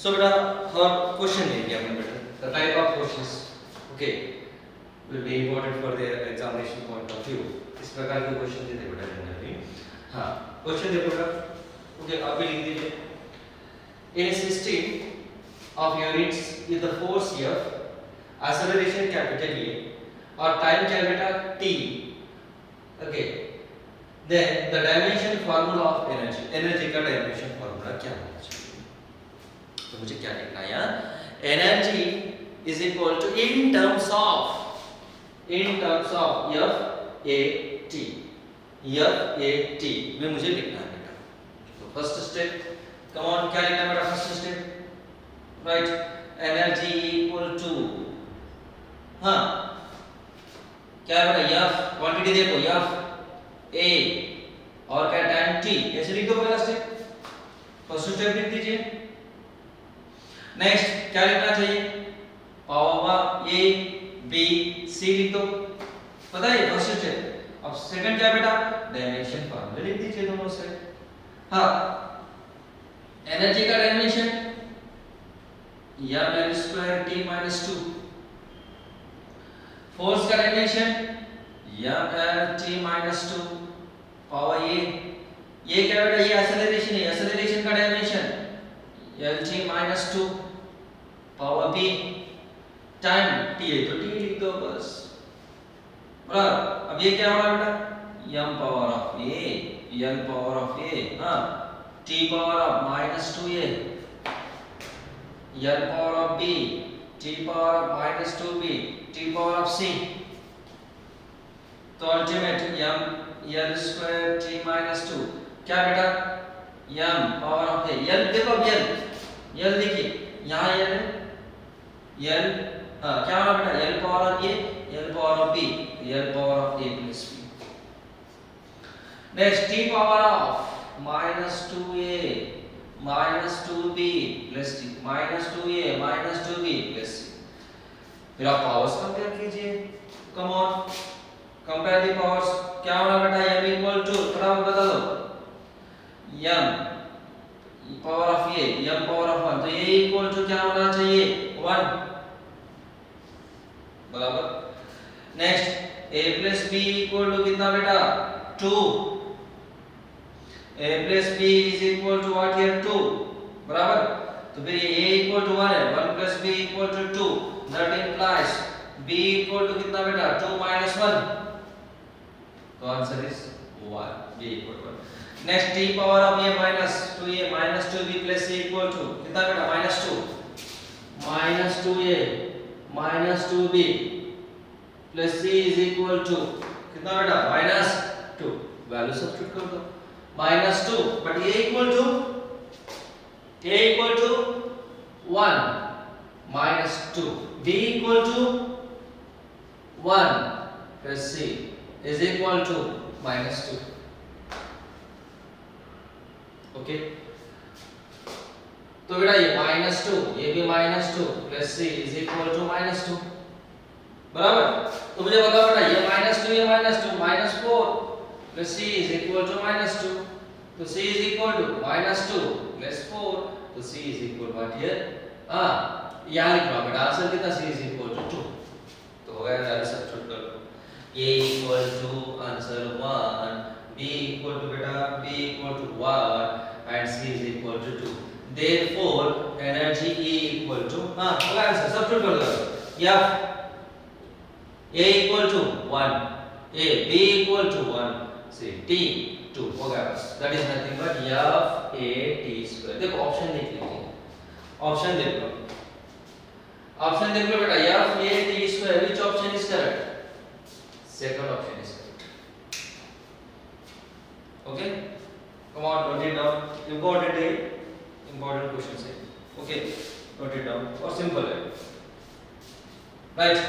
सो बेटा और क्वेश्चन ले लिया हमने बेटा the type of questions okay will be important for their examination point of view. इस प्रकार के क्वेश्चन थे बेटा जनरली। हां क्वेश्चन देखो बेटा ओके आप भी लिख दीजिए। इन a system of units with the force F, acceleration capital A or time capital T, okay, then the dimension formula of energy का dimension formula क्या होना चाहिए? तो मुझे क्या लिखना है यहाँ? Energy is equal to in terms of F A T में मुझे लिखना है बेटा। तो फर्स्ट स्टेप कम ऑन क्या लिखना है बेटा? First step write energy equal to हाँ क्या है बेटा F क्वांटिटी देखो F A और क्या टाइम T ऐसे लिख दो पहला स्टेप। फर्स्ट स्टेप लिख दीजिए। नेक्स्ट क्या लिखना चाहिए? पावर A B C लिख दो पता है फर्स्ट स्टेप। अब सेकंड क्या बेटा? डायमेंशन फॉर्मूला लिख दीजिए दोनों से। हाँ एनर्जी का डायमेंशन mL2T-2, फोर्स का डायमेंशन mLT-2 पावर ये क्या बेटा? ये एक्सेलरेशन है, एक्सेलरेशन का dimension Lt-2 power b, time t है तो t लिख दो बस बराबर। अब ये क्या हो रहा है बेटा? m पावर ऑफ a हाँ t power of -2a l power of b t power of -2b t power of c। तो अल्टीमेट m l2t-2 क्या बेटा? m power of a l देखो अब l देखिए यहाँ l हाँ क्या हो रहा बेटा? l power of a l power of b l power of a plus b। Next t power of -2a -2b plus t -2a -2b plus c। फिर आप पावर्स कंपेयर कीजिए। Come on compare the powers. क्या होना बेटा? m equal to फटाफट बता दो m power of a m power of 1 तो a इक्वल टू क्या होना चाहिए? 1 बराबर। Next a plus b equal to कितना बेटा? 2 a plus b is equal to what here? 2 बराबर। तो फिर ये a equal to 1 है 1 plus b equal to 2 that implies b equal to कितना बेटा? 2 minus 1 तो answer is 1 b equal to 1। Next t power of a minus 2a minus 2b plus c equal to कितना बेटा? minus 2 minus 2b plus c is equal to कितना बेटा? -2 value substitute कर दो -2 but a equal to 1 -2 b equal to 1 plus c is equal to -2 okay. तो बेटा ये -2 ये भी -2 plus c is equal to -2 बराबर। तो मुझे बताओ बेटा ये -2 ये -2 -4 plus c is equal to -2 तो c is equal to -2 plus 4 तो c is equal what here? यहाँ लिख लो बेटा आंसर कितना? c is equal to 2 तो हो गया वैल्यू सब्स्टिट्यूट कर लो। a equal to answer 1 b equal to बेटा b equal to 1 and c is equal to 2 therefore energy E equal to हो गया आंसर सब्स्टिट्यूट कर दो। या a equal to 1 a b equal to 1 c t 2 हो गया बस। That is nothing but f a t square. देखो option देख लीजिए ऑप्शन देख लो बेटा f a t square which option is correct? Second option is correct. Okay come on note it down. Important question है okay note it down और simple है right.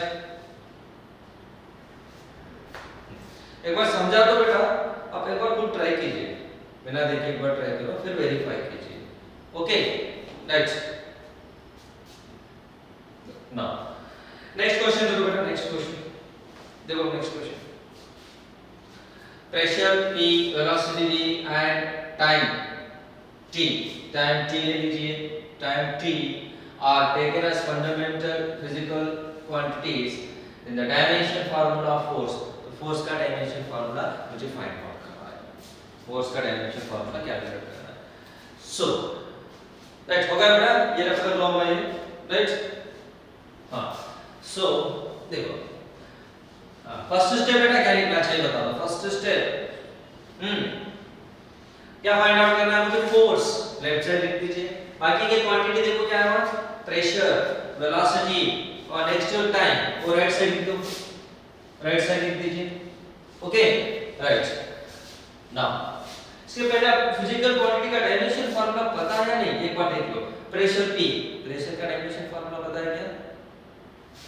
एक बार समझा दो बेटा आप एक बार खुद ट्राई कीजिए बिना देखे एक बार ट्राई करो फिर वेरीफाई कीजिए ओके राइट। ना नेक्स्ट क्वेश्चन देखो बेटा नेक्स्ट क्वेश्चन देखो next question pressure P velocity V and time T time T ले लीजिए time t are taken as fundamental physical quantities, then the dimension formula of force, तो force का dimension formula मुझे find out करना है, force का dimension formula calculate करना है. So right हो गया बेटा, ये रेफर लो मैं right. हाँ so देखो फर्स्ट स्टेप बेटा क्या लिखना चाहिए बता दो. फर्स्ट स्टेप क्या फाइंड आउट करना है मुझे? फोर्स लेफ्ट साइड लिख दीजिए. बाकी के क्वांटिटी देखो क्या है, प्रेशर, वेलोसिटी और नेक्स्ट टाइम, वो राइट साइड लिख दो, राइट साइड लिख दीजिए. Okay right. नाउ इसके पहले आप फिजिकल क्वांटिटी का डायमेंशन फार्मूला पता है या नहीं एक बार देख लो. प्रेशर P, प्रेशर का डायमेंशन फार्मूला पता है क्या?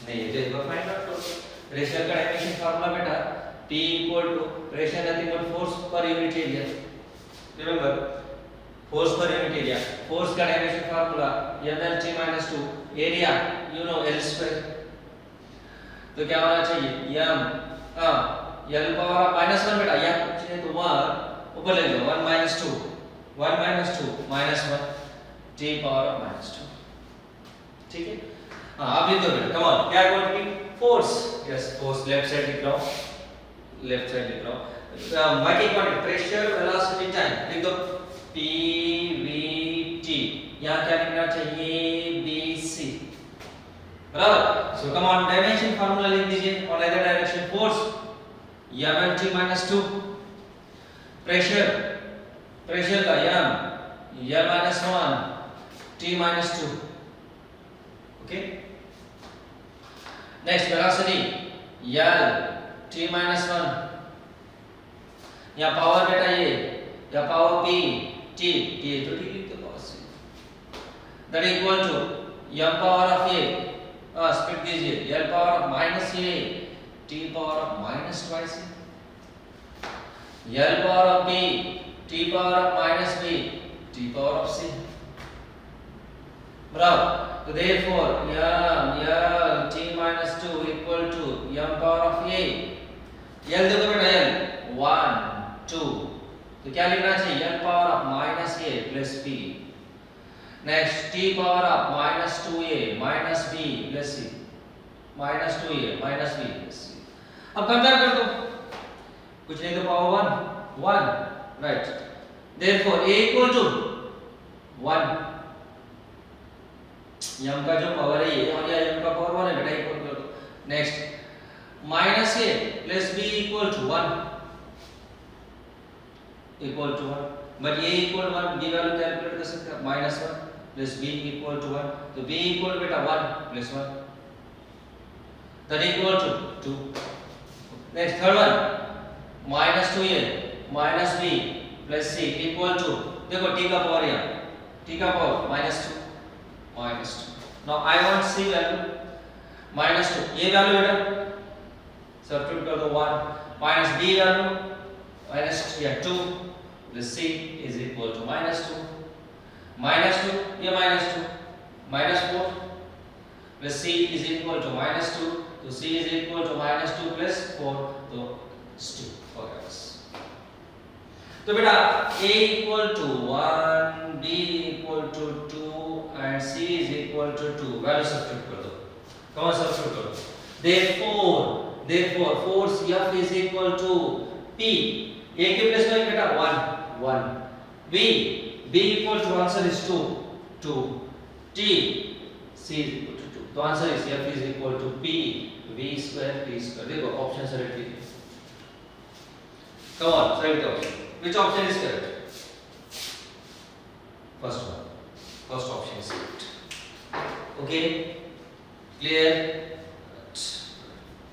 नहीं, ये तो एक बार फाइंड आउट करो. प्रेशर का डायमेंशन फार्मूला बेटा P equal to pressure nothing but force per unit area. Remember force per unit area. Force का dimension formula mlt - 2 area you know L square. तो क्या होना चाहिए m L पावर -1 बेटा, या कुछ नहीं तो 1 ऊपर ले जाओ 1 - 2 1 - 2 -1 t पावर -2. ठीक है. हां आप लिख दो बेटा. Come on. क्या quantity? Force. Yes force left side लिख रहा हूं, लेफ्ट साइड लिख रहा हूं. बाकी क्वांटिटी प्रेशर, वेलोसिटी, टाइम लिख दो. P V T यहां क्या लिखना चाहिए? B C. बराबर. सो कम ऑन डायमेंशन फार्मूला लिख दीजिए और इधर direction force mlt - 2 pressure, pressure का m L - 1 t - 2. Okay. Next velocity L t - 1. या पावर बेटा ये या पावर P t t तो ठीक लिख दो पावर से. That equal to m power of a split दीजिए L power of -a t power of -2c L power of b t power of -b t power of c. बराबर. तो therefore m t - 2 equal to m power of a. L देखो बेटा L 1 2 तो क्या लिखना चाहिए? n power of -a plus b. Next t power of -2a minus b plus c -2a minus b plus c. अब compare कर दो. कुछ नहीं तो power 1 right. Therefore a equal to 1. m का जो पावर है ये और m का पावर 1 है बेटा, इक्वल कर दो. Next -a plus b equal to 1 equal to 1. But ये इक्वल 1 b वैल्यू कैलकुलेट कर सकते हैं. -1 प्लस b इक्वल टू 1. तो b इक्वल बेटा 1 plus 1 that equal to 2. Next third one -2a minus b plus c equal to देखो t का power यहाँ t का power -2. Now I want c value -2. ये वैल्यू बेटा सब्स्टिट्यूट कर दो 1 minus b value -2 plus c is equal to -2 ये -2 -4 plus c is equal to -2 तो c is equal to -2 plus 4 तो 2 हो गया बस. तो बेटा a equal to 1 b equal to 2 and c is equal to 2 value substitute कर दो. कौन सब्स्टिट्यूट करो? therefore force F is equal to P. A के प्लेस में बेटा 1 B equal to answer is 2 T C is equal to 2. तो answer is F is equal to P V square T square. देखो option select कीजिए. Come on, select the option. Which option is correct? First one. First option is correct. Okay? Clear?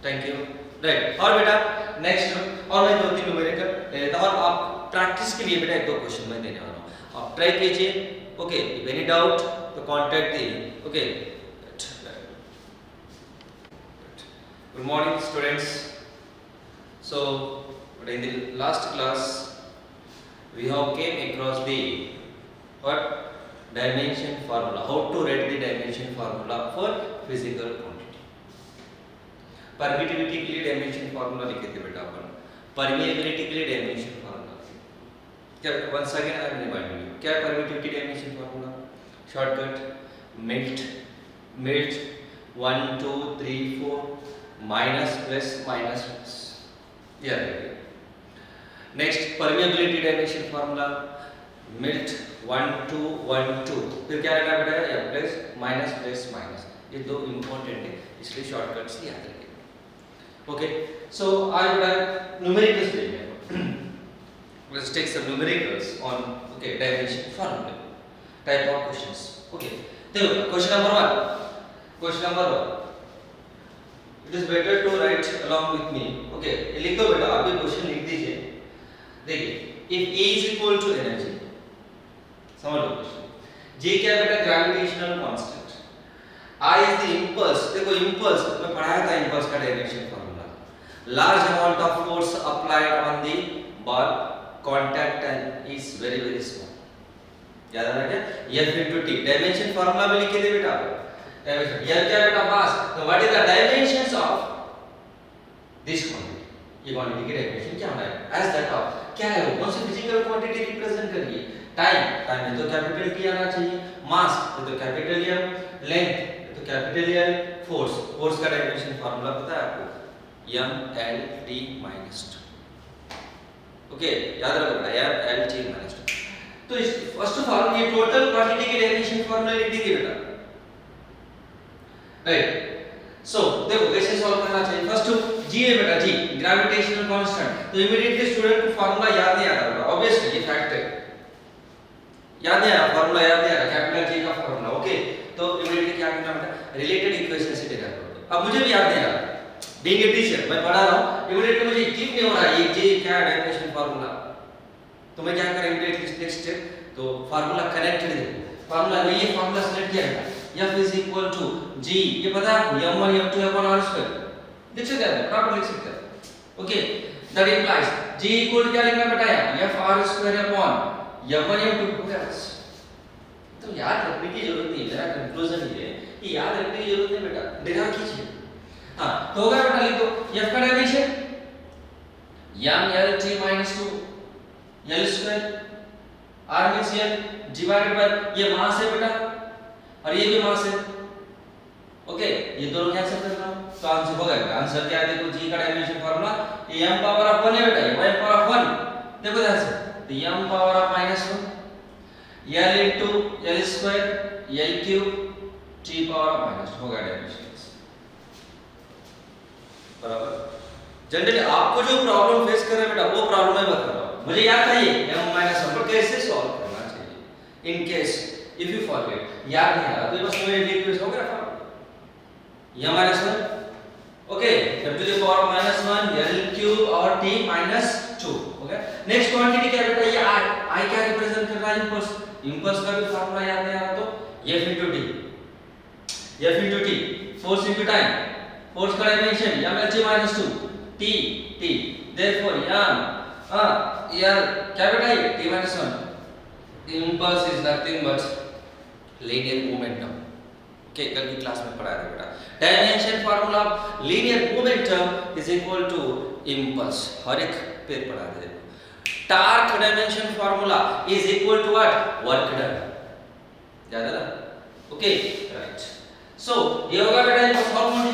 Thank you. Right. और बेटा next और मैं 2-3 numerical ले लेता हूं और आप प्रैक्टिस के लिए बेटा 1-2 क्वेश्चन मैं देने वाला हूं. आप ट्राई कीजिए. ओके. इफ एनी डाउट तो contact the. Okay. Good morning students. So in the last class we have came across the what dimension formula, how to write the dimension formula for physical quantity. Permittivity के लिए dimension formula लिखे थे बेटा अपन. Permeability के लिए dimension formula क्या. Once again I will remind you क्या है permittivity dimension formula. Shortcut MLT 1 2 3 4 minus plus minus plus, याद रखिए। Next permeability dimension formula MLT 1 2 1 2, फिर क्या रहना बेटा, या प्लस माइनस, ये दो इंपॉर्टेंट है, इसलिए शॉर्टकट से याद रखिए। ओके, सो आज बेटा न्यूमेरिकल्स देखेंगे। Let's take some numericals on okay dimension formula type of questions. Okay, देखो question number 1, it is better to write along with me. Okay, लिख दो बेटा, आप भी क्वेश्चन लिख दीजिए। देखिए, if A is equal to energy, समझ लो क्वेश्चन, J क्या बेटा, gravitational constant, I is the impulse, देखो इंपल्स मैं पढ़ाया था, इंपल्स का direction formula, large amount of force applied on the ball, contact time is very small, याद आ रहा है क्या, F into T, dimension formula में लिख के दे बेटा, डायमेंशन F क्या बेटा, मास, तो what is the dimensions of this quantity, ये क्वांटिटी की डायमेंशन क्या होना है, एज दैट ऑफ, क्या है वो, कौन सी फिजिकल क्वांटिटी रिप्रेजेंट कर रही है, टाइम में तो कैपिटल T आना चाहिए, मास तो कैपिटल M, लेंथ तो कैपिटल L, फोर्स का डायमेंशन फार्मूला पता है आपको, mLT-2, ओके, याद रखो बेटा, mLT-2। तो इस फर्स्ट ऑफ ऑल ये टोटल क्वांटिटी की डायमेंशन फार्मूला लिख दीजिए बेटा, राइट। सो देखो कैसे सॉल्व करना चाहिए, फर्स्ट G है बेटा, G ग्रेविटेशनल कांस्टेंट, तो इमीडिएटली स्टूडेंट को फार्मूला याद नहीं आ रहा होगा, ऑब्वियसली ये फैक्ट है, याद नहीं आ रहा, फार्मूला याद नहीं आ रहा, कैपिटल G का फार्मूला, ओके, तो इमीडिएटली क्या करना बेटा, रिलेटेड इक्वेशन से डिराइव करो। अब मुझे भी याद नहीं आ रहा, बीइंग ए टीचर मैं पढ़ा रहा हूं, इमीडिएटली मुझे क्लिक नहीं हो रहा ये J क्या है डायमेंशन फार्मूला, तो मैं क्या करें, इमीडिएटली नेक्स्ट स्टेप, तो फार्मूला कनेक्टेड देखो, फार्मूला में ये फार्मूला सेलेक्ट किया है, F is equal to G, ये पता है आपको, M1 M2 upon R square, लिख सकते हैं, प्रॉपर लिख सकते हैं, okay, that implies G equal क्या लिखना बेटा, F R square upon M1 M2, okay बस, तो याद रखने की जरूरत नहीं है, मेरा कंक्लूजन ये है कि याद रखने की जरूरत नहीं बेटा, डिराइव कीजिए। हां, तो होगा बेटा, लिख दो F का dimension mLT-2 L square, R means L divided by, ये मास है बेटा और ये भी मास है, ओके, ये दोनों कैंसिल कर रहा हूं, तो आंसर हो गया, आंसर क्या है, देखो G का डायमेंशन फार्मूला, ये m पावर ऑफ 1 है बेटा, ये y पावर ऑफ 1, देखो ध्यान से, तो m power of -1 L into L square L cube T power of -1 हो गया डायमेंशन, बराबर। जनरली आपको जो प्रॉब्लम फेस कर रहे हैं बेटा, वो प्रॉब्लम मैं बता रहा हूं, मुझे याद था ये m-1 पर कैसे सॉल्व करना चाहिए, in case if you forget, याद नहीं आ रहा, तो ये बस मेरे लिए हो गया formula, m-1, okay, f to the power of -1 L cube और T -2, ओके। नेक्स्ट क्वांटिटी क्या बेटा, ये I क्या रिप्रेजेंट कर रहा है, इंपल्स का भी फार्मूला याद नहीं आ रहा, तो F into T, force into time, force का dimension mLT-2, T, therefore L क्या बेटा, ये T-1, impulse is nothing but linear momentum, okay, कल की क्लास में पढ़ाया था बेटा, dimension formula linear momentum is equal to impulse, हर एक पेज पढ़ा दे, torque dimension formula is equal to what, work done, याद है ना, ओके, राइट। सो ये होगा बेटा, ये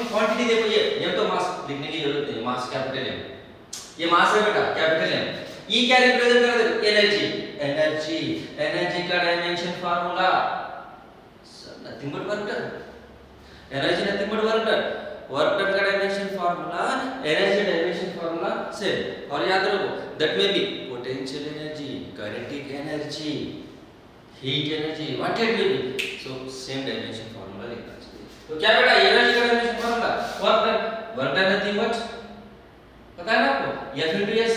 क्वांटिटी देखो, ये तो मास लिखने की जरूरत नहीं, मास कैपिटल M, ये मास है बेटा, कैपिटल M, ये क्या रिप्रेजेंट कर रहा है, एनर्जी का dimension formula nothing but work done, energy nothing but work done, work done का dimension formula, energy dimension formula same, और याद रखो that may be potential energy, kinetic energy, heat energy, what it may be, so same dimension formula लिखना चाहिए। तो क्या बेटा, energy का dimension formula work done nothing but, पता है ना आपको, F into S,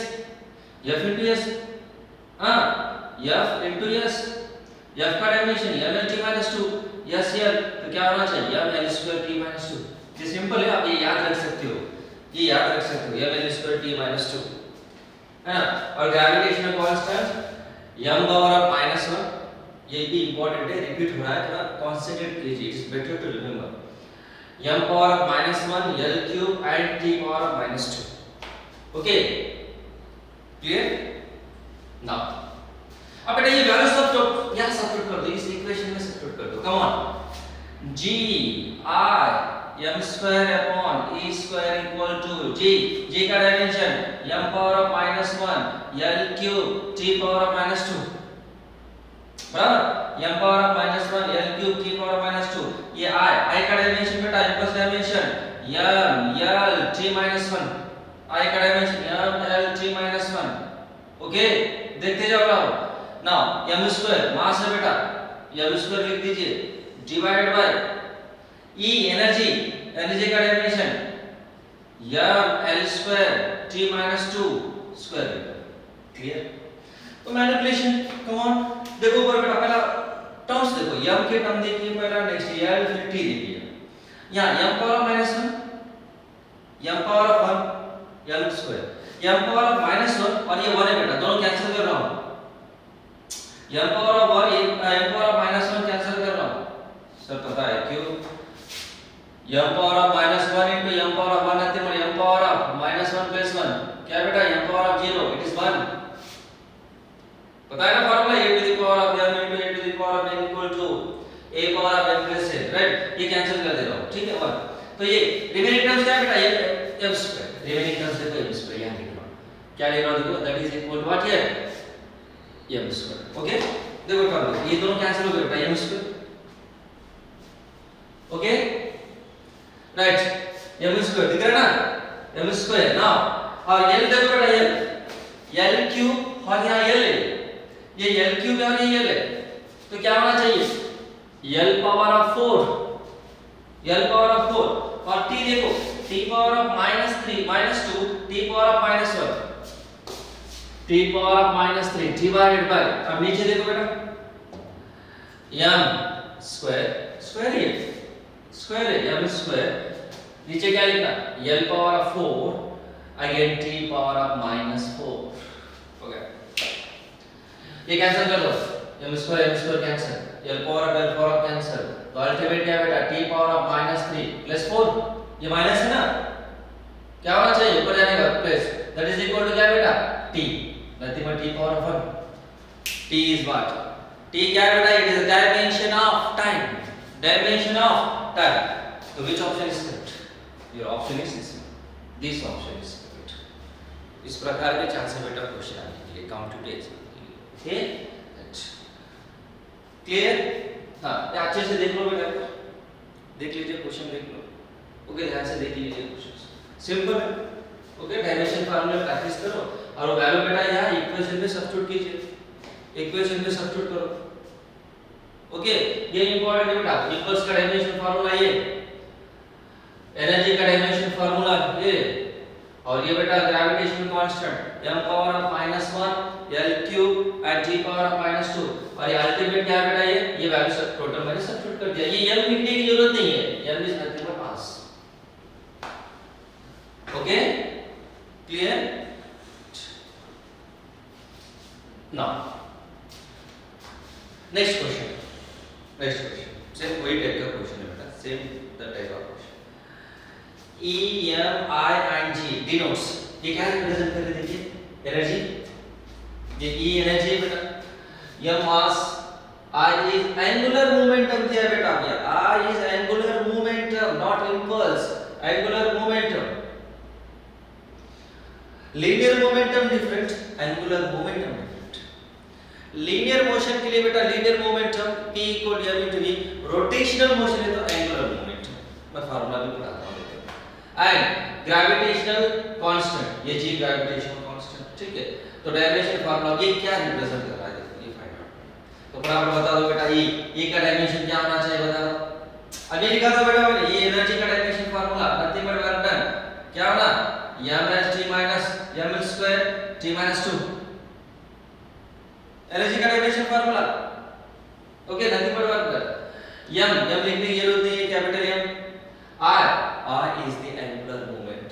F into S, F का डायमेंशन mLT-2 S L, तो क्या होना चाहिए, mL2T-2, ये सिंपल है, आप ये याद रख सकते हो, mL2T-2 है ना, और gravitational constant m power of -1, ये भी इंपॉर्टेंट है, रिपीट हो रहा है, थोड़ा कंसंट्रेट कीजिए, it's better to remember, m power of -1 L cube and T power of -2, okay, clear. Now अब बेटा ये वैल्यू सब तो यहां सब्स्टिट्यूट कर दो इस इक्वेशन में से, सब्स्टिट्यूट कर दो। Come on, g I m square upon e square equal to g का dimension m power of -1 l cube t power of -2, बराबर, m power of -1 l cube t power of -2, ये I का dimension बेटा inverse dimension m l t -1, I का dimension m l t -1, okay, देखते जाओ now m square मास है बेटा, m square लिख दीजिए डिवाइड बाय E एनर्जी का dimension m l square t -2 square, clear. तो मैनिपुलेशन, कम ऑन, देखो ऊपर बेटा पहला टर्म्स देखो, m के टर्म देखिए पहला, नेक्स्ट l फिर t देखिए, यहां m power of -1 m power of 1 l square, m power of -1 और ये 1 है बेटा, दोनों कैंसिल कर रहा हूं, m power of 1 m power of -1 cancel कर रहा हूं, सर पता है क्यों, m power of -1 into m power of 1 nothing but m power of -1 plus 1, क्या बेटा m power of 0 it is 1, पता है ना formula, a to the power of m into a to the power of n equal to a power of m plus a, right, ये cancel कर दे रहा हूं, ठीक है 1, तो ये रिमेनिंग टर्म्स क्या है बेटा, ये m स्क्वायर, रिमेनिंग टर्म्स देखो m स्क्वायर यहां लिख रहा हूं, क्या लिख रहा हूं देखो, that is equal to what here m square, okay, देखो फार्मूला ये दोनों कैंसिल हो गए बेटा, m square, okay, right, m square दिख रहा है ना, m स्क्वायर, नाउ और l देखो बेटा, l क्यूब और यहां l है, ये l क्यूब है और ये l है, तो क्या होना चाहिए l power of 4, l power of 4 और t देखो t power of -3 -2 t power of -1 t power of -3 divided by, अब नीचे देखो बेटा m स्क्वायर, स्क्वायर है m स्क्वायर, नीचे क्या लिखना l power of 4 again t power of -4, हो गया, ये कैंसिल कर दो, m square cancel, l power of cancel, तो अल्टीमेट क्या बेटा t पावर ऑफ -3 प्लस 4, ये माइनस है ना, क्या होना चाहिए ऊपर जाने का plus, that is equal to क्या बेटा t, nothing but t power of 1, t is what, t क्या है बेटा, it is the dimension of time, तो which option is correct, your option is this option is correct, इस प्रकार के chance है बेटा क्वेश्चन आने के लिए कंप्यूटर, ठीक, क्लियर, हाँ ये अच्छे से देख लो बेटा, देख लीजिए क्वेश्चन देख लो, ओके, ध्यान से देख लीजिए क्वेश्चन, सिंपल है, ओके, डायमेंशन फार्मूला प्रैक्टिस करो और वैल्यू बेटा यहाँ इक्वेशन में सब्स्टिट्यूट कीजिए, इक्वेशन में सब्स्टिट्यूट करो, ओके, ये इंपॉर्टेंट है बेटा, इक्वल्स का डायमेंशन फार्मूला ये, एनर्जी का डायमेंशन फार्मूला ये, और ये बेटा gravitational constant m power of -1 l cube at t power of -2, और ये अल्टीमेट क्या है बेटा, ये वैल्यू सब टोटल मैंने सब्स्टिट्यूट कर दिया, ये m लिखने की जरूरत नहीं है, m is nothing but pass, okay, clear, now next question, same वही टाइप का क्वेश्चन है बेटा, same the type of question, E M I and G denotes, ये क्या रिप्रेजेंट कर रहे हैं देखिए, एनर्जी, ये E एनर्जी है बेटा, M mass, I is angular momentum दिया है बेटा, ये I is angular momentum not impulse, angular momentum, linear momentum different, angular momentum different, linear motion के लिए बेटा linear momentum P equal to m into v, rotational motion है तो angular momentum, मैं फार्मूला भी बताता हूं, एंड ग्रेविटेशनल कांस्टेंट, ये g ग्रेविटेशनल कांस्टेंट, ठीक है, तो डायमेंशन फार्मूला ये क्या रिप्रेजेंट कर रहा है देखो, ये फाइंड आउट, तो फटाफट बता दो बेटा, ये का डायमेंशन क्या होना चाहिए बता दो, अभी लिखा था बेटा मैंने, ये एनर्जी का dimension formula nothing but work done, क्या होना m h t minus m square t minus 2, energy का dimension formula, okay, nothing but work done, m लिखने की जरूरत नहीं है, capital M, I is the angular moment,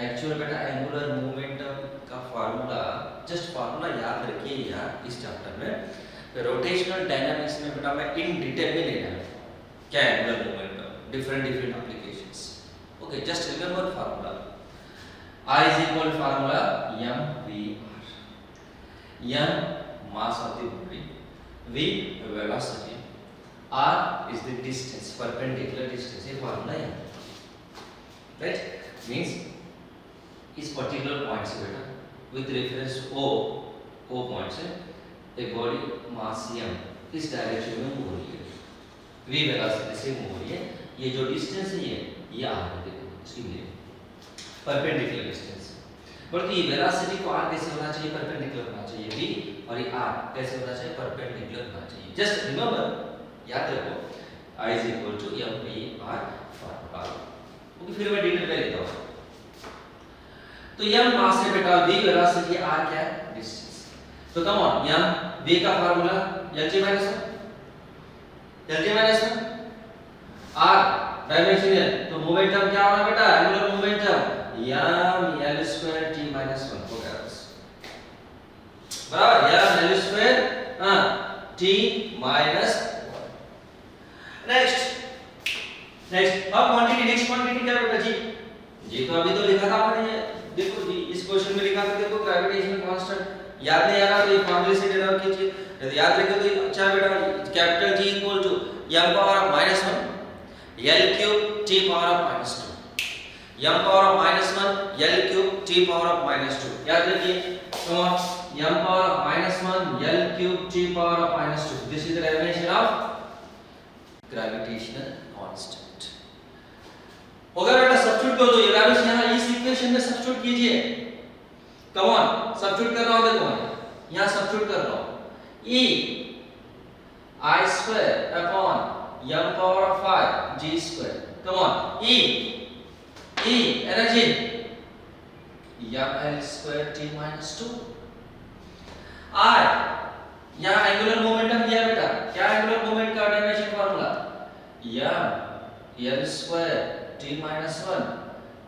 actual बेटा angular momentum का फार्मूला, जस्ट फार्मूला याद रखिए यार इस चैप्टर में, रोटेशनल डायनामिक्स में बेटा मैं इन डिटेल में लेना है क्या angular momentum, different applications, okay, just remember formula, I is equal formula mvr, m mass of the body, v velocity r is the distance, perpendicular distance. ये formula है, right? Means इस particular point से बेटा with reference o point से एक body mass m इस direction में move हो रही है, v वेलोसिटी से मूव हो रही है। ये जो डिस्टेंस है ये r है, देखो इसकी लिए परपेंडिकुलर डिस्टेंस। बल्कि ये वेलोसिटी को r कैसे होना चाहिए, परपेंडिकुलर होना चाहिए, v और ये r कैसे होना चाहिए, परपेंडिकुलर होना चाहिए। जस्ट रिमेंबर, याद रखो I is equal to m/r formula. Okay, फिर मैं डिटेल में लिखता हूँ। तो m मास है बेटा, v वेलोसिटी, r क्या है, डिस्टेंस। तो कम ऑन, m v का फार्मूला lg - 1 r डायमेंशन, तो मोमेंटम क्या होना बेटा, angular momentum m l² t - 1 हो गया बस, बराबर, m l² t - 1। नेक्स्ट अब क्वांटिटी, नेक्स्ट क्वांटिटी क्या बेटा जी, ये तो अभी तो लिखा था आपने, देखो जी इस क्वेश्चन में लिखा था, देखो ग्रेविटेशनल कांस्टेंट। याद नहीं आ रहा तो ये फॉर्मूले से डेराइव कीजिए, यदि याद रखे तो अच्छा बेटा, capital G equal to m power of -1 L cube t power of -2, m power of -1 L cube t power of -2। याद रखिए, come on, m power of -1 L cube t power of -2, this is the definition of gravitational constant. हो गया बेटा, substitute कर दो, ये values यहां इस इक्वेशन में सब्स्टिट्यूट कीजिए। कम ऑन, सब्स्टिट्यूट कर रहा हूं, देखो यहां सब्स्टिट्यूट कर रहा हूं, e i² upon m power of 5 g²। Come on, e energy ml² t - 2, i यहां एंगुलर मोमेंटम दिया बेटा, क्या एंगुलर मोमेंट का dimension formula, m l² t - 1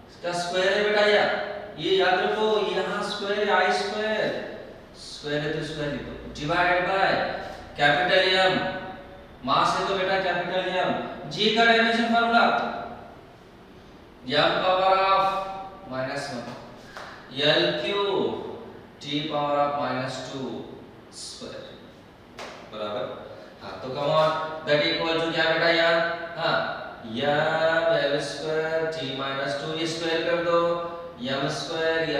इसका स्क्वायर है बेटा, ये याद रखो, यहां स्क्वायर है, i² स्क्वायर है तो स्क्वायर लिखो, divided by capital M, mass है तो बेटा कैपिटल M, g का dimension formula m power of -1 l cube t power of -2 square, बराबर। हाँ, तो come on, that equal to क्या बेटा यार, हाँ m l² t - 2, ये स्क्वायर कर दो, m²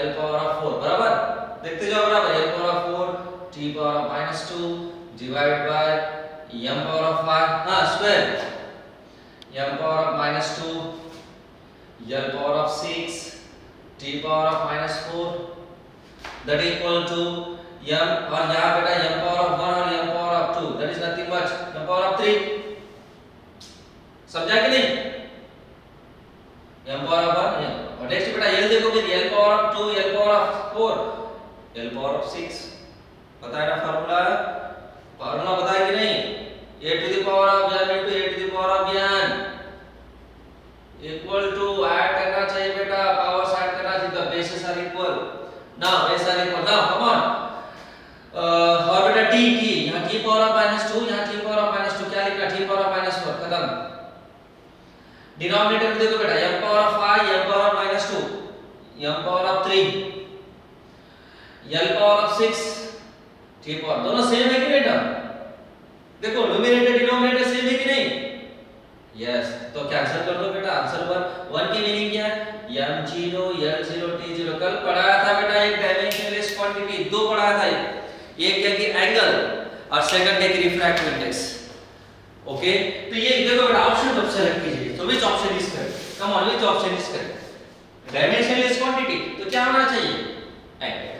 l पावर ऑफ 4, बराबर, देखते जाओ, बराबर, l power of 4 t power of -2 divide by m power of 5, हाँ square, m power of -2 l power of 6 t power of -4, that equal to m, और यहाँ बेटा m पावर ऑफ 1 और m power of 2, that is nothing but m power of 3। समझा कि नहीं, m power of 1, और next बेटा l देखो, फिर l power of 2 l power of 4 l power of 6, पता है ना फार्मूला, फार्मूला पता है कि नहीं, a to the power of n into a to the power of n equal to, add करना चाहिए बेटा, पावर्स ऐड करना चाहिए, the bases are equal, now base are equal, now come on, और बेटा t यहाँ t पावर ऑफ -2, यहाँ t power of -2, क्या लिखना, t पावर ऑफ -4, खत्म। डिनोमिनेटर में देखो बेटा, m power of 5 m power of -2 m power of 3 l power of 6 t power, दोनों सेम है कि नहीं बेटा, देखो न्यूमरेटर डिनोमिनेटर सेम है कि नहीं, यस, तो कैंसिल कर दो बेटा, आंसर 1 की मीनिंग क्या है, m0 l0 t0। कल पढ़ाया था बेटा एक डायमेंशनलेस क्वांटिटी, दो पढ़ाया था, एक क्या कि एंगल और सेकंड क्या कि रिफ्रैक्टिव इंडेक्स। ओके, तो ये देखो बेटा, ऑप्शन अब सेलेक्ट कीजिए, तो which option is correct, come on, which option is correct, dimensionless quantity तो क्या होना चाहिए, एंगल।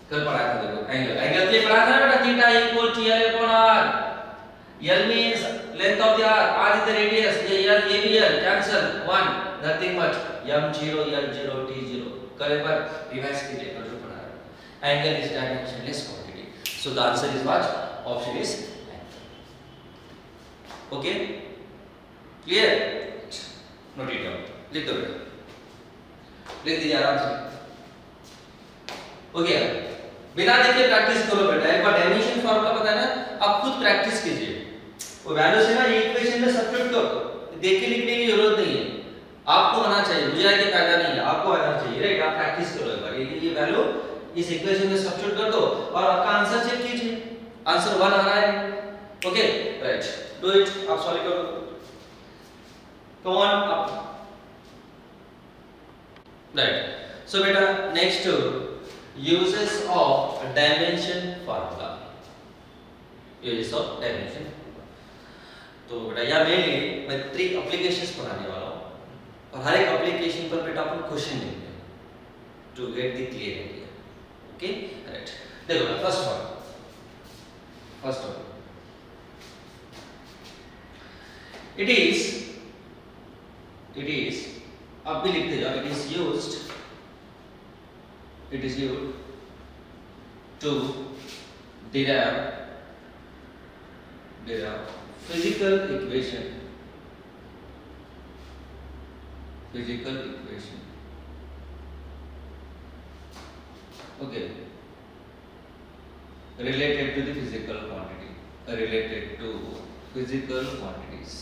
कल पढ़ाया था, देखो एंगल के पढ़ाया था बेटा, theta equal to l upon r, l means length of the r is the radius, ये l ये भी l, cancel 1, nothing but m0 l0 t0। कल एक बार रिवाइज कीजिए, कल जो पढ़ा है, angle is dimensionless quantity, so the answer is what, option is angle. Okay, clear, note it down, लिख दो बेटा, लिख दीजिए आराम से। ओके, बिना देखे प्रैक्टिस करो बेटा, एक बार डायमेंशन फार्मूला पता है ना, अब खुद प्रैक्टिस कीजिए, वो वैल्यू से ना ये इक्वेशन में सब्स्टिट्यूट करो, देख के लिखने की जरूरत नहीं है, आपको आना चाहिए, मुझे आगे फायदा नहीं है, आपको आना चाहिए, राइट, आप प्रैक्टिस करो एक बार, ये वैल्यू इस इक्वेशन में सब्स्टिट्यूट कर दो और आपका आंसर चेक कीजिए, आंसर 1 आ रहा है, ओके, राइट, डू इट, आप सॉल्व करो, कम ऑन अप, राइट। सो बेटा next uses of dimension formula, uses of dimension. तो बेटा यहाँ मेनली मैं 3 एप्लीकेशंस पढ़ाने वाला हूँ और हर एक एप्लीकेशन पर बेटा आपको क्वेश्चन देंगे to get the clear idea, okay, right. देखो ना फर्स्ट वन it is आप भी लिखते जाओ, it is used to derive physical equation okay related to the physical quantity, related to physical quantities।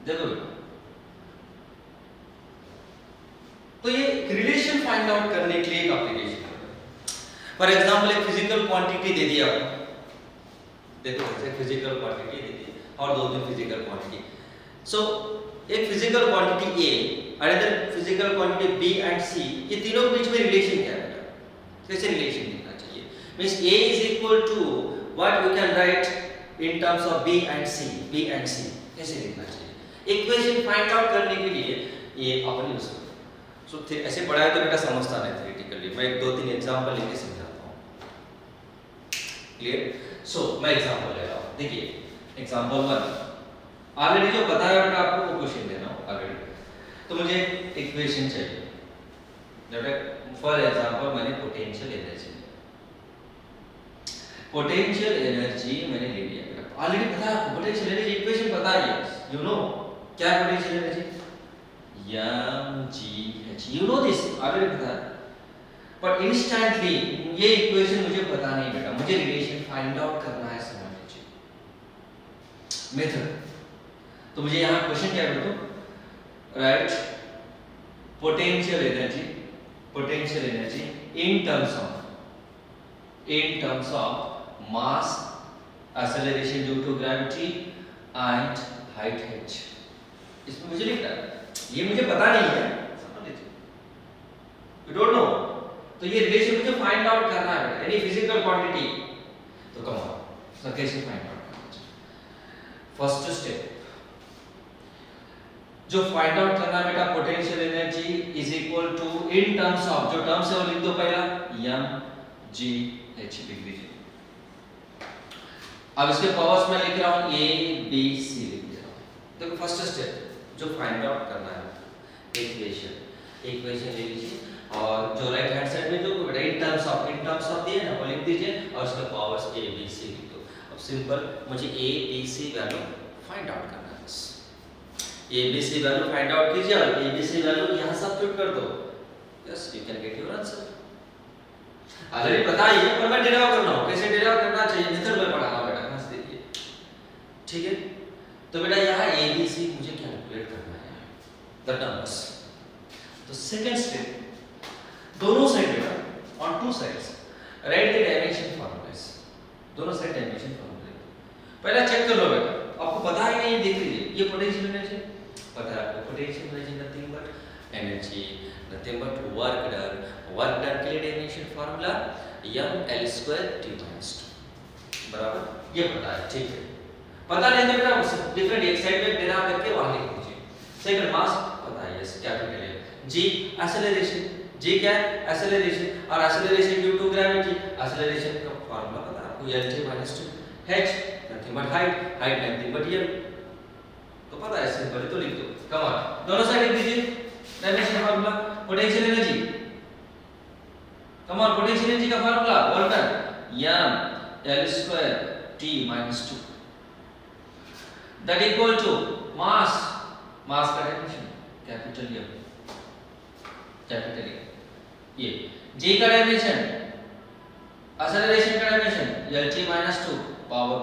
देखो तो ये रिलेशन फाइंड आउट करने के लिए एक एप्लीकेशन है। फॉर एग्जांपल एक फिजिकल क्वांटिटी दे दिया आपको, देखो एक फिजिकल क्वांटिटी दे दी और 2 फिजिकल क्वांटिटी। सो एक physical quantity A another physical quantity B and C, ये तीनों के बीच में रिलेशन क्या है बेटा, कैसे रिलेशन लिखना चाहिए? Means A is equal to what we can write in terms of B and C, कैसे लिखना चाहिए? इक्वेशन फाइंड आउट करने के लिए ये अपन यूज करते हैं। सो ऐसे पढ़ाया तो बेटा समझता नहीं थ्योरेटिकली, मैं 2-3 एग्जांपल लेके समझाता हूँ, क्लियर? सो मैं एग्जांपल ले रहा हूँ, देखिए एग्जांपल 1 ऑलरेडी जो पता है बेटा आपको वो क्वेश्चन देना हो ऑलरेडी। तो मुझे इक्वेशन चाहिए, बेटा फॉर एग्जांपल मैंने पोटेंशियल एनर्जी मैंने ले लिया बेटा, ऑलरेडी पता है आपको पोटेंशियल एनर्जी इक्वेशन पता है, यू नो क्या potential energy mgh, you know this already पता है, बट इंस्टेंटली ये इक्वेशन मुझे पता नहीं बेटा, मुझे रिलेशन फाइंड आउट करना है, समझ लीजिए मेथड। तो मुझे यहाँ क्वेश्चन क्या कर दो, right potential energy in terms of mass, acceleration due to gravity and height h। इसमें मुझे लिखना है, ये मुझे पता नहीं है, समझ लीजिए, यू डोंट नो, तो ये रिलेशन मुझे फाइंड आउट करना है एनी फिजिकल क्वांटिटी। तो कम ऑन, सो कैसे फाइंड आउट करना है? फर्स्ट स्टेप जो फाइंड आउट करना बेटा, potential energy is equal to in terms of, जो टर्म्स है वो लिख दो पहला mgh लिख दीजिए। अब इसके पावर्स में लिख रहा हूं a b c लिख दे रहा हूं। देखो फर्स्ट स्टेप जो फाइंड आउट करना है इक्वेशन ले लीजिए और जो राइट हैंड साइड में जो बेटा इन टर्म्स ऑफ दिए ना वो लिख दीजिए और इसके पावर्स a b c लिख दो। अब सिंपल मुझे a b c value find out करना है, a b c value find out कीजिए और a b c वैल्यू यहां सब्स्टिट्यूट कर दो, yes you can get your answer. Already पता ही है पर मैं डिराइव कर रहा हूं, कैसे डिराइव करना चाहिए मेथड में पढ़ा रहा हूं बेटा, समझ देखिए, ठीक है? तो बेटा यहां a b c मुझे कैलकुलेट करना है द टर्म्स। तो सेकंड स्टेप, दोनों साइड बेटा on two sides right the dimension formulas, दोनों साइड डायमेंशन फॉर्मूला पहले चेक कर लो बेटा, आपको पता है नहीं, देख लीजिए ये पोटेंशियल एनर्जी पता है आपको, potential energy nothing but energy, nothing but work done के लिए डायमेंशन फार्मूला ml2 t - 2 बराबर, ये पता है, ठीक है? पता नहीं तो बेटा डिफरेंट एक साइड में डिराइव करके वहां लिख दीजिए। सेकंड मास पता है, यस कैपिटल है, g एक्सेलरेशन, g क्या है एक्सेलरेशन, और acceleration due to gravity, acceleration का फार्मूला पता है आपको lt - 2, h nothing but height nothing but m, तो पता है सिंपल तो लिख दो। कम ऑन दोनों साइड लिख दीजिए dimension formula. Potential energy, come on potential energy का formula work done ml2 t - 2 that equal to mass का डायमेंशन कैपिटल M, ये g का डायमेंशन, एक्सेलरेशन का dimension lt - 2 power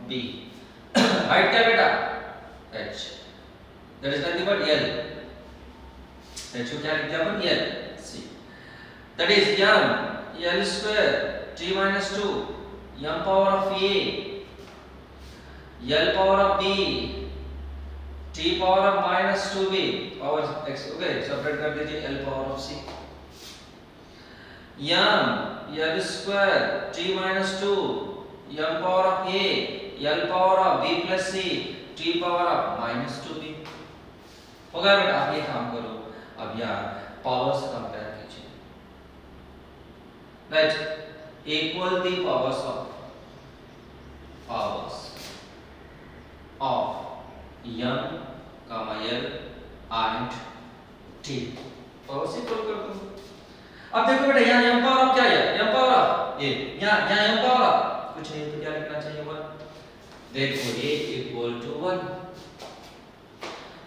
b, height क्या बेटा h, that is nothing but l, h को क्या लिख दिया अपन l c, दैट इज m l2 t - 2 m power of a, l power of b, t power of -2b power x। Okay, separate कर दीजिए l power of c, m l square t -2 m power of a, l power of b plus c, t power of -2b। हो गया बेटा। आप ये काम करो, अब यार पावर्स कंपेयर कीजिए, right. Equal the powers of m, l and t, powers equal कर दो। अब देखो बेटा, यहाँ m पावर ऑफ क्या है, m पावर ऑफ a, यहाँ m पावर ऑफ कुछ नहीं तो क्या लिखना चाहिए 1। देखो a इक्वल टू 1।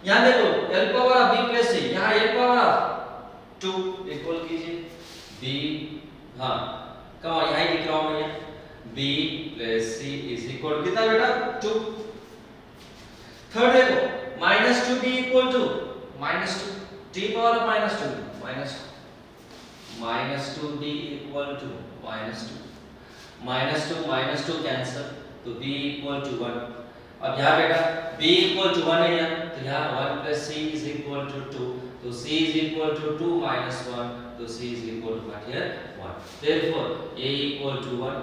यहाँ देखो l power of b plus c, यहाँ l पावर ऑफ 2 इक्वल कीजिए b, हाँ कम यहाँ लिख रहा हूँ मैं, b plus c is equal कितना बेटा 2। थर्ड देखो -2b equal to -2, t power of -2 -2d equal to -2 cancel, तो b इक्वल टू 1। अब यहाँ बेटा b इक्वल टू 1 है यहाँ, तो यहाँ 1 plus c is equal to 2, तो c is equal to 2 minus 1, तो c is equal to what here 1। Therefore a equal to 1,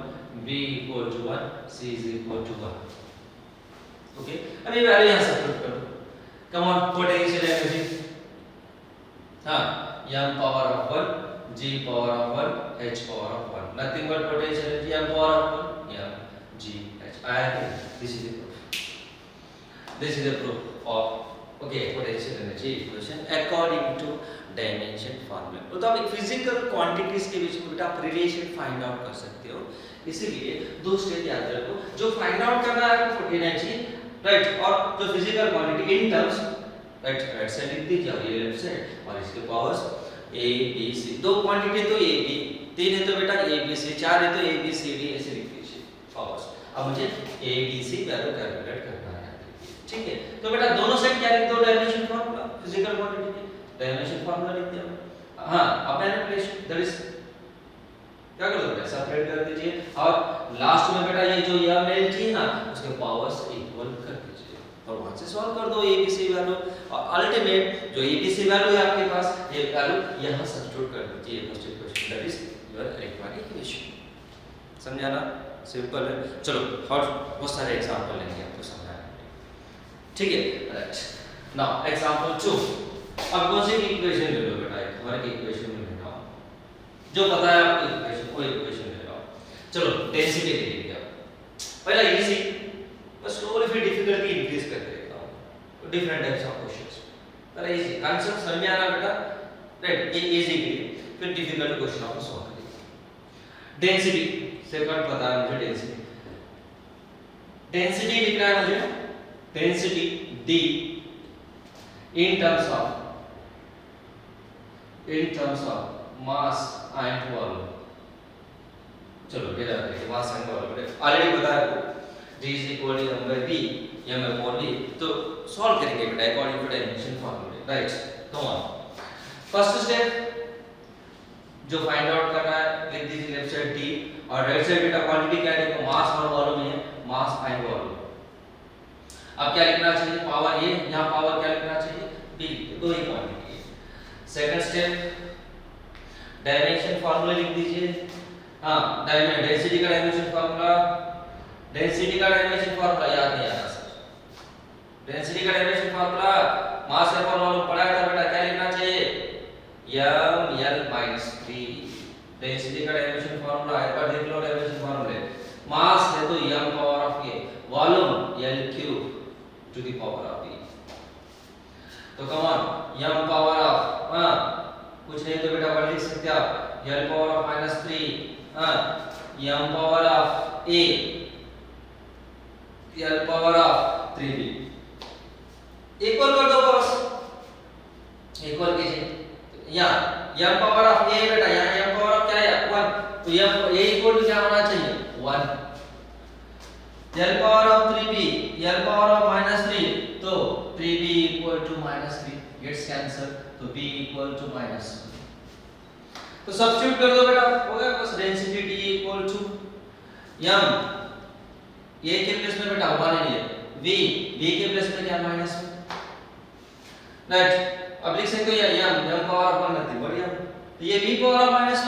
b equal to 1, c is equal to 1। Okay, अब ये value यहाँ substitute कर दो। कम ऑन, पोटेंशियल एनर्जी, हाँ m power of 1, g power of 1, h power of 1, nothing but potential energy m power of 1 m g h। I think this is the proof. This is the proof of potential energy equation according to dimension formula। तो आप एक physical quantities के बीच में बेटा आप relation find out कर सकते हो। इसीलिए दो स्टेप याद रखो, जो फाइंड आउट करना है आपको एनर्जी, राइट, और जो physical quantity in terms, right side लिख दीजिए और ये लेफ्ट साइड, और इसके पावर्स a b c, दो क्वांटिटी तो a b, तीन है तो बेटा a b c, चार है तो a b c d ऐसे लिख दीजिए पावर्स। अब मुझे a b c value calculate करना है, ठीक है। तो बेटा दोनों साइड क्या लिख दो, डायमेंशन फार्मूला, फिजिकल क्वांटिटी के डायमेंशन फार्मूला लिख दिया। हां, अब मैनिपुलेशन दैट इज क्या कर दो बेटा, सेपरेट कर दीजिए, और लास्ट में बेटा ये जो m l t है ना, उसके पावर्स इक्वल कर दीजिए और वहां से सॉल्व कर दो abc वैल्यू, और अल्टीमेट जो abc वैल्यू है आपके पास, ये वैल्यू यहां सब्स्टिट्यूट कर दीजिए first equation, that is your required equation. समझा ना, सिंपल है। चलो और बहुत सारे एग्जांपल लेंगे आपको समझाने, ठीक है, राइट। नाउ एग्जांपल 2, अब कौन सी इक्वेशन ले लो बेटा, एक हर एक इक्वेशन में लेना जो पता है आपको, इक्वेशन कोई इक्वेशन ले लो। चलो डेंसिटी ले लीजिए, पहला इजी, बस स्लोली फिर डिफिकल्टी इंक्रीज करते रहता हूं, डिफरेंट टाइप्स ऑफ क्वेश्चंस। पहला इजी कांसेप्ट समझ में आना बेटा, राइट, ये इजी के लिए, फिर डिफिकल्ट क्वेश्चन आपको सॉल्व करेंगे। डेंसिटी सेकंड पता है मुझे, डेंसिटी लिखना है मुझे, density d in terms of mass and volume। चलो ये रहा है मास एंड वॉल्यूम, ऑलरेडी बताया आपको d is equal to m by v, m upon v। तो सॉल्व करेंगे बेटा अकॉर्डिंग टू डायमेंशन फार्मूले, right. Come on, first step जो फाइंड आउट करना है, लिख दीजिए लेफ्ट साइड d, और राइट साइड बेटा क्वांटिटी क्या है, देखो मास और वॉल्यूम है, मास एंड वॉल्यूम। अब क्या लिखना चाहिए, पावर a, यहां पावर क्या लिखना चाहिए b, दो ही क्वांटिटी है। सेकंड स्टेप डायमेंशन फार्मूला लिख दीजिए, हां डेंसिटी का डायमेंशन फार्मूला, डेंसिटी का डायमेंशन फार्मूला याद नहीं आ रहा सर, डेंसिटी का डायमेंशन फार्मूला मास और वॉल्यूम पढ़ा था बेटा, क्या लिखना चाहिए m l minus 3। डेंसिटी का डायमेंशन फार्मूला एक बार देख लो, डायमेंशन फार्मूले, मास है तो m power of a, volume l cube two the power of e। तो come on, m power of, हां कुछ नहीं तो बेटा वन लिख सकते आप, l पावर ऑफ -3, हां m power of a, l power of 3b, equal कर दो बस, इक्वल कीजिए। यहाँ m पावर ऑफ a बेटा, यहाँ m पावर ऑफ क्या है 1, तो m a इक्वल टू क्या होना चाहिए 1, l power of 3b, l power of -3, तो 3b equal to -3 gets cancel, तो b इक्वल टू -1। तो सब्स्टिट्यूट कर दो बेटा, हो गया बस, density d equal to m a के प्लेस में बेटा 1 ही है, v के प्लेस में क्या माइनस 1, राइट। अब लिख सकते हो ये m power of 1 nothing but m, तो ये v power of minus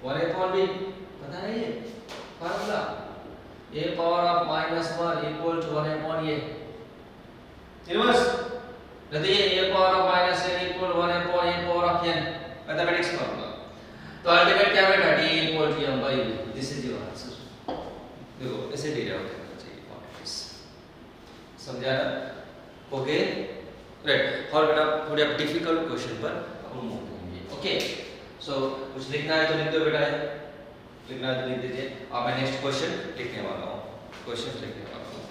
1 upon v, पता नहीं है formula, a power of minus 1 equal to 1 upon ये इनवर्स, नहीं तो ये a power of minus n equal 1 upon a power of n, mathematics formula. तो अल्टीमेट क्या बेटा d equal to m by v, this is your answer. देखो ऐसे derive करना चाहिए क्वांटिटीज, समझा ना? Okay right. और बेटा थोड़े अब डिफिकल्ट क्वेश्चन पर हम मूव करेंगे। ओके सो कुछ लिखना है तो लिख दो बेटा, लिखना है तो लिख दीजिए। अब मैं नेक्स्ट क्वेश्चन लिखने वाला हूँ, क्वेश्चन लिखने वाला हूँ।